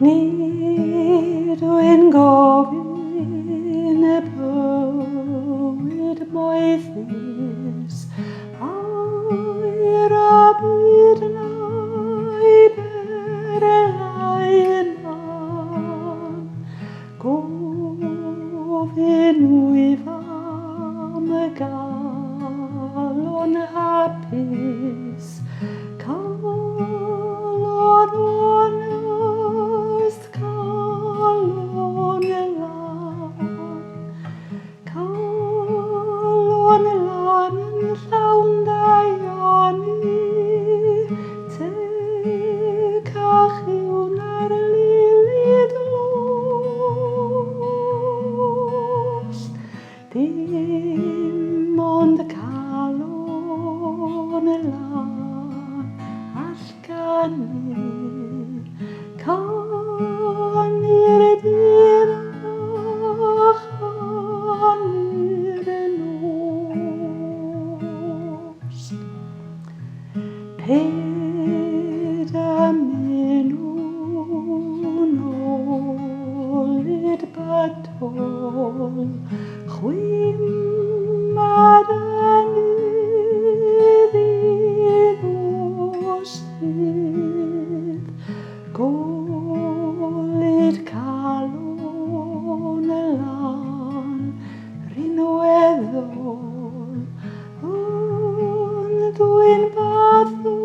Need in going with my face, I rabid night lying on Govin uivam galon hapis kalon honest kalon lan llawn daioni te cachiwn ar lilid los dim ond calon lan allganu can i'r dyn a can i'r nos Pedaminun olid batol chwim adangydd os fydd golid calon lan rinweddol ond dwi'n baddol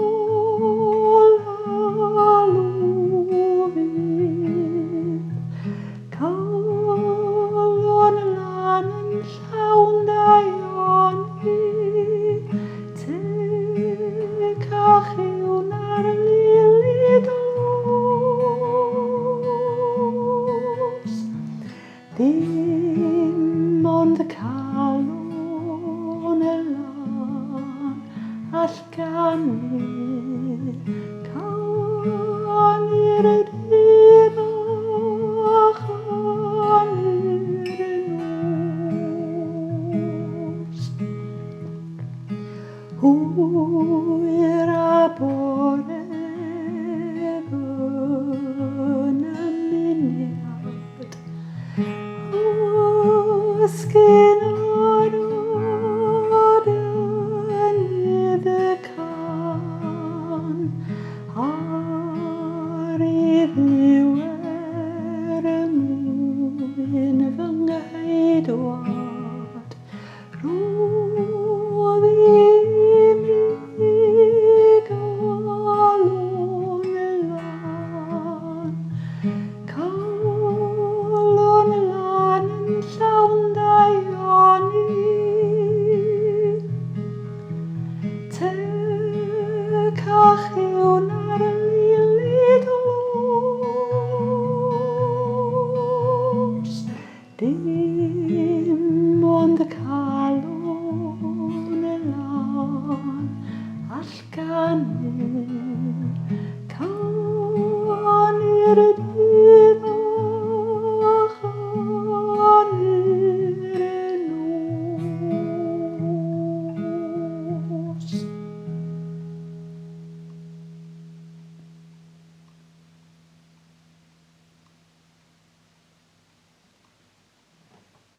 alwfydd calon lan yn llawn daioni te cachiwn ar lilid los dim ond calon lan allganu can i'r dyn a can i'r nos hwyr a